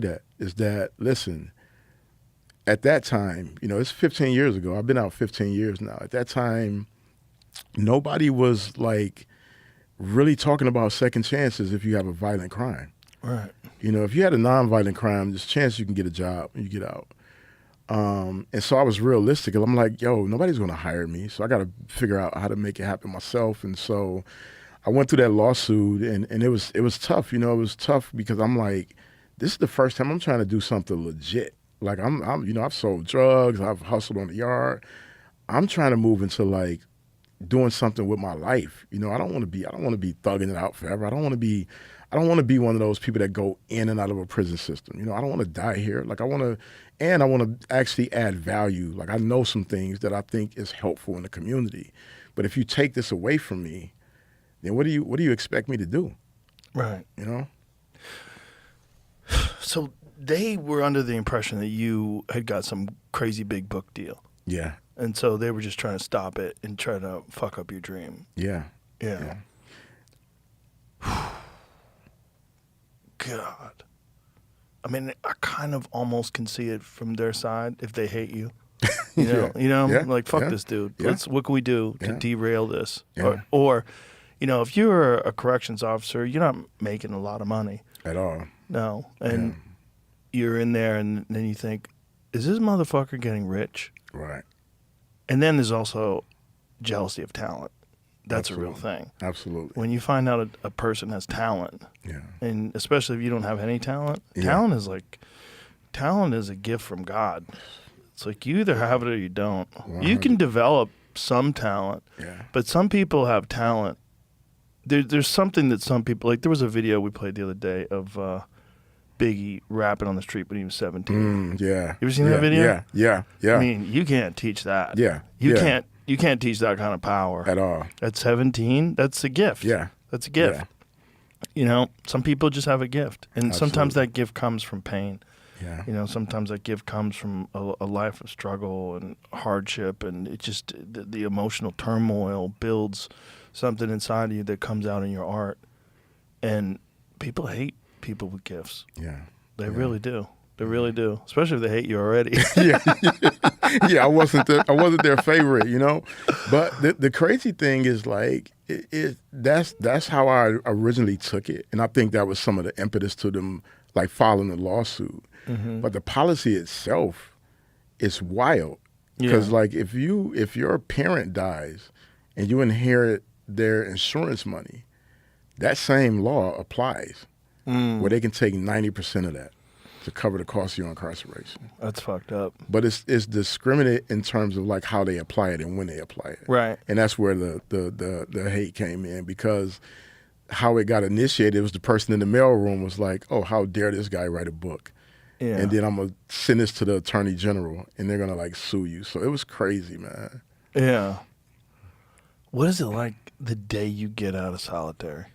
that is that, listen, at that time, it's 15 years ago. I've been out 15 years now. At that time, nobody was like really talking about second chances if you have a violent crime. Right. If you had a nonviolent crime, there's a chance you can get a job when you get out. And so I was realistic. I'm like, yo, nobody's going to hire me. So I got to figure out how to make it happen myself. And so I went through that lawsuit and it was tough. It was tough because I'm like, this is the first time I'm trying to do something legit. Like I've sold drugs, I've hustled on the yard. I'm trying to move into like doing something with my life. I don't want to be thugging it out forever. I don't want to be one of those people that go in and out of a prison system. I don't want to die here. Like I want to actually add value. Like I know some things that I think is helpful in the community. But if you take this away from me, then what do you expect me to do? Right. So they were under the impression that you had got some crazy big book deal. Yeah. And so they were just trying to stop it and try to fuck up your dream. Yeah. Yeah. God. I mean, I kind of almost can see it from their side if they hate you. Like, fuck this dude. Yeah. What can we do to derail this? Yeah. Or, if you're a corrections officer, you're not making a lot of money. At all. No. And you're in there and then you think, is this motherfucker getting rich? Right. And then there's also jealousy of talent. That's Absolutely. a real thing. Absolutely. When you find out a person has talent, and especially if you don't have any talent, talent is a gift from God. It's like you either have it or you don't. 100. You can develop some talent, but some people have talent. There's something that some people, like there was a video we played the other day of Biggie rapping on the street when he was 17. Yeah. You ever seen that video? Yeah. I mean, you can't teach that. Yeah. You can't teach that kind of power. At all. At 17, that's a gift. Yeah. That's a gift. Yeah. Some people just have a gift. And Absolutely. sometimes that gift comes from pain. Yeah. Sometimes that gift comes from a life of struggle and hardship, and it just, the emotional turmoil builds something inside of you that comes out in your art. And people hate people with gifts. Yeah. They really do. They really do, especially if they hate you already. Yeah, I wasn't their favorite, But the crazy thing is like that's how I originally took it, and I think that was some of the impetus to them like filing the lawsuit. Mm-hmm. But the policy itself is wild because like if your parent dies and you inherit their insurance money, that same law applies where they can take 90% of that to cover the cost of your incarceration. That's fucked up. But it's discriminate in terms of like how they apply it and when they apply it. Right. And that's where the hate came in, because how it got initiated was the person in the mailroom was like, oh, how dare this guy write a book? Yeah. And then I'm going to send this to the attorney general and they're going to like sue you. So it was crazy, man. Yeah. What is it like the day you get out of solitary?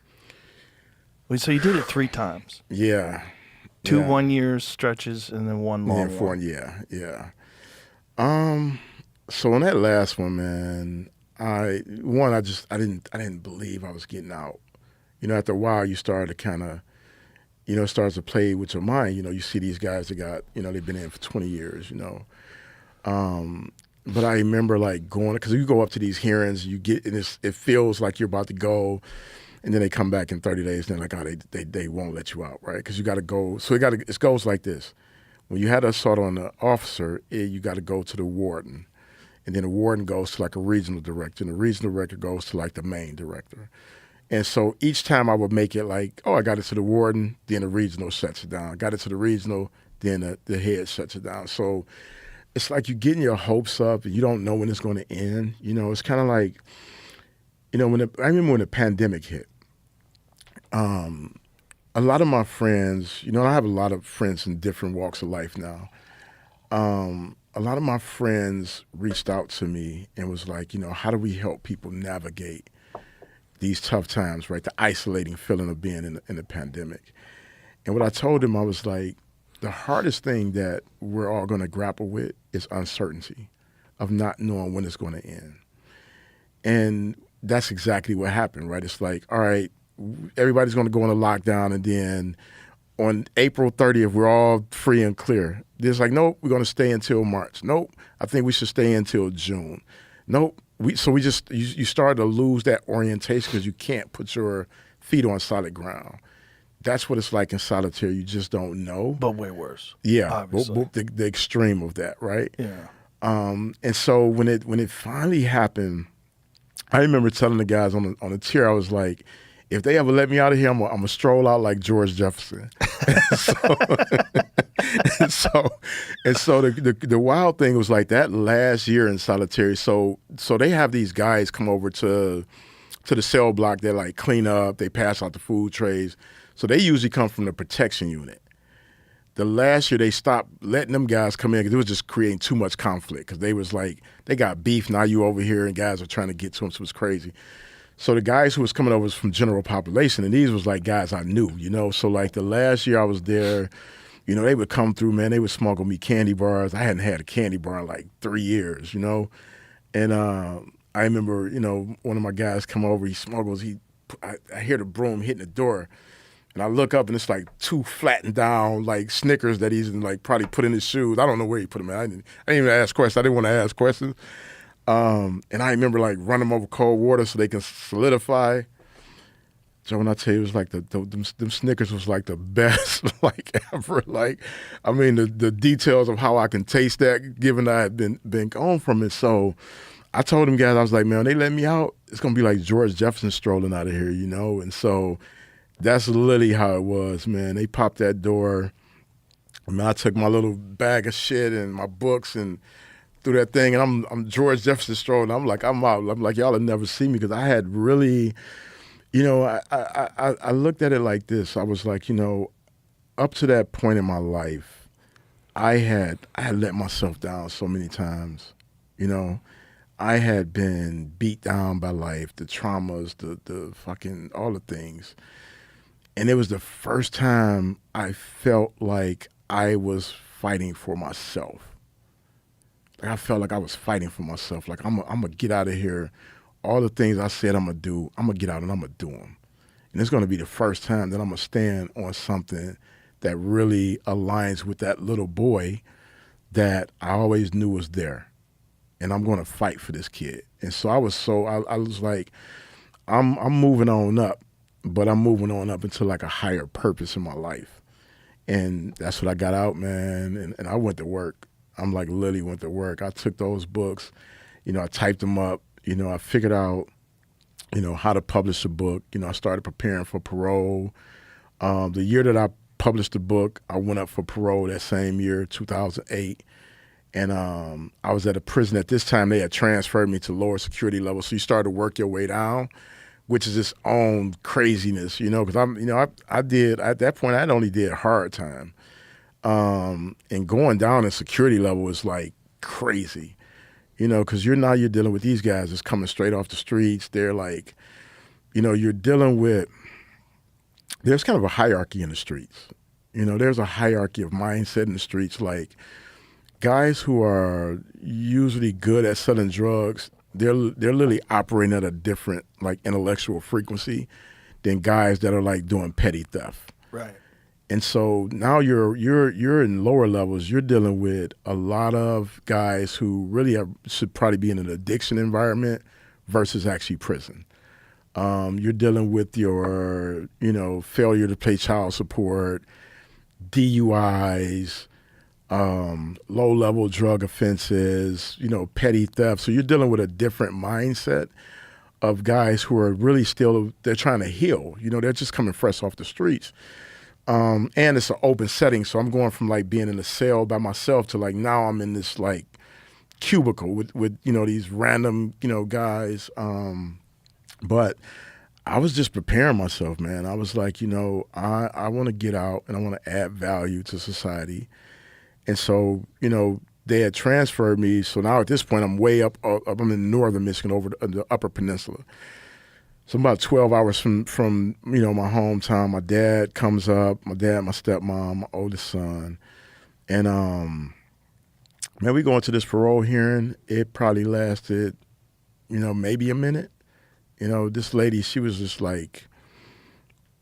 Wait, so you did it 3 times? Yeah. 2 1-year stretches and then 1 long one. Yeah. So on that last one, man, I didn't believe I was getting out. After a while, you start to kind of, it starts to play with your mind. You see these guys that got, they've been in for 20 years. But I remember like going, because you go up to these hearings, you get, and it feels like you're about to go. And then they come back in 30 days, and they're like, oh, they won't let you out, right? Because you got to go. So it goes like this. When you had an assault on the officer, you got to go to the warden. And then the warden goes to like a regional director, and the regional director goes to like the main director. And so each time I would make it like, oh, I got it to the warden, then the regional shuts it down. Got it to the regional, then the head shuts it down. So it's like you're getting your hopes up, and you don't know when it's going to end. It's kind of like, I remember when the pandemic hit. A lot of my friends, I have a lot of friends in different walks of life now. A lot of my friends reached out to me and was like, how do we help people navigate these tough times, right? The isolating feeling of being in the pandemic. And what I told them, I was like, the hardest thing that we're all going to grapple with is uncertainty of not knowing when it's going to end. And that's exactly what happened, right? It's like, all right, everybody's going to go into lockdown, and then on April 30th, we're all free and clear. There's like, nope, we're going to stay until March. Nope, I think we should stay until June. Nope. You start to lose that orientation because you can't put your feet on solid ground. That's what it's like in solitary. You just don't know. But way worse. Yeah, Obviously. the extreme of that, right? Yeah. And so when it finally happened, I remember telling the guys on the tier, I was like, if they ever let me out of here, I'm gonna stroll out like George Jefferson. and so the wild thing was like that last year in solitary. So they have these guys come over to the cell block. They like clean up. They pass out the food trays. So they usually come from the protection unit. The last year they stopped letting them guys come in because it was just creating too much conflict. Because they was like, they got beef, now you over here, and guys are trying to get to them, so it was crazy. So the guys who was coming over was from general population, and these was like guys I knew, you know. So like the last year I was there, you know, they would come through, man, they would smuggle me candy bars. I hadn't had a candy bar in like 3 years, you know. And I remember, you know, one of my guys come over, he smuggles, I hear the broom hitting the door. And I look up and it's like 2 flattened down like Snickers that he's like probably put in his shoes. I don't know where he put them at. I didn't even ask questions. I didn't want to ask questions. And I remember like running them over cold water so they can solidify. So when I tell you, it was like them Snickers was like the best like ever. Like, I mean, the details of how I can taste that, given that I had been gone from it. So I told them guys, I was like, man, when they let me out, it's gonna be like George Jefferson strolling out of here, you know. And so that's literally how it was, man. They popped that door. I mean, I took my little bag of shit and my books and threw that thing, and I'm George Jefferson strolling. I'm like, I'm out. I'm like, y'all will never see me because I had really, you know, I looked at it like this. I was like, you know, up to that point in my life, I had let myself down so many times, you know. I had been beat down by life, the traumas, the fucking, all the things. And it was the first time I felt like I was fighting for myself. Like I felt like I was fighting for myself. Like I'm gonna get out of here. All the things I said I'm gonna do, I'm gonna get out and I'm gonna do them. And it's gonna be the first time that I'm gonna stand on something that really aligns with that little boy that I always knew was there. And I'm gonna fight for this kid. And so I was like, I'm moving on up. But I'm moving on up into like a higher purpose in my life. And that's what I got out, man. And I went to work. I'm like literally went to work. I took those books, you know, I typed them up, you know, I figured out, you know, how to publish a book. You know, I started preparing for parole. The year that I published the book, I went up for parole that same year, 2008. And I was at a prison at this time. They had transferred me to lower security level. So you start to work your way down, which is its own craziness, you know, because I did, at that point, I only did hard time. And going down in security level is like crazy, you know, because you're dealing with these guys that's coming straight off the streets. They're like, you know, you're dealing with, there's kind of a hierarchy in the streets. You know, there's a hierarchy of mindset in the streets. Like guys who are usually good at selling drugs, they're literally operating at a different like intellectual frequency than guys that are like doing petty theft. Right. And so now you're in lower levels. You're dealing with a lot of guys who really should probably be in an addiction environment versus actually prison. You're dealing with your, you know, failure to pay child support, DUIs, low-level drug offenses, you know, petty theft. So you're dealing with a different mindset of guys who are really still, they're trying to heal. You know, they're just coming fresh off the streets. And it's an open setting. So I'm going from like being in a cell by myself to like now I'm in this like cubicle with you know, these random, you know, guys. But I was just preparing myself, man. I was like, you know, I want to get out and I want to add value to society. And so, you know, they had transferred me. So now at this point, I'm way up I'm in northern Michigan over the Upper Peninsula. So I'm about 12 hours from you know, my hometown. My dad comes up, my stepmom, my oldest son. And, man, we go into this parole hearing. It probably lasted, you know, maybe a minute. You know, this lady, she was just like,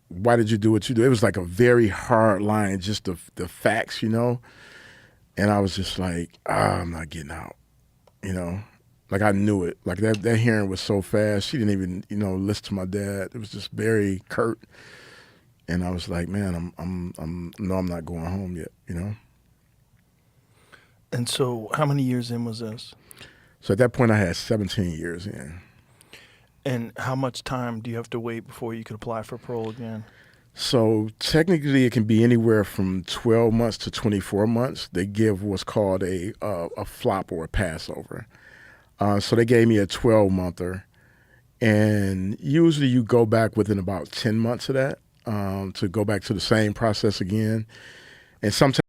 why did you do what you do? It was like a very hard line, just the facts, you know. And I was just like, I'm not getting out, you know. Like I knew it. Like that hearing was so fast. She didn't even, you know, listen to my dad. It was just very curt. And I was like, man, I'm not going home yet, you know. And so, how many years in was this? So at that point, I had 17 years in. And how much time do you have to wait before you could apply for parole again? So technically, it can be anywhere from 12 months to 24 months. They give what's called a flop or a passover. So they gave me a 12-monther, and usually you go back within about 10 months of that to go back to the same process again. And sometimes